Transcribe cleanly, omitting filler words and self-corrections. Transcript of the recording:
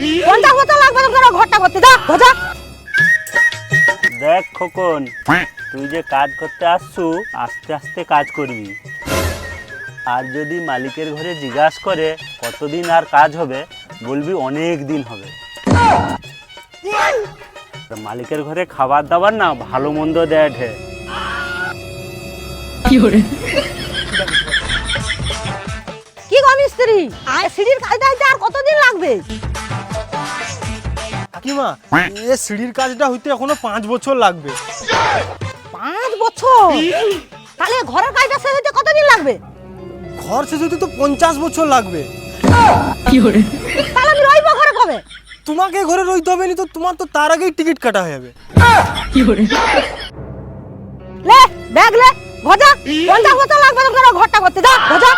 50 বছর লাগবে তোর ঘরটা করতে, যা ভজা। দেখ খোকন, তুই যে কাজ করতে আসছু আস্তে আস্তে কাজ করবি। আর যদি মালিকের ঘরে জিজ্ঞাসা করে কতদিন আর কাজ হবে, বলবি অনেক দিন হবে। মালিকের ঘরে খাবার দাবার না ভালো মন্দ দেয় ঢে। কি গো মিস্ত্রি, সিঁড়ির কাজটা হইতে আর কতদিন লাগবে? কাকিমা, এ সিঁড়ির কাজটা হইতে এখনো 5 বছর লাগবে। 5 বছর? তাহলে ঘরের কাজটা শেষ হইতে কতদিন লাগবে? ঘর শেষ হইতে তো 50 বছর লাগবে। তাহলে আমি রইব ঘরে কবে? তোমাকে ঘরে রইতে হবে নি তো, তোমার তো তার আগেই টিকিট কাটা হয়ে যাবে। লে ব্যাগ লে ভজা, 50 বছর লাগবে তোর ঘরটা করতে, যা ভজা।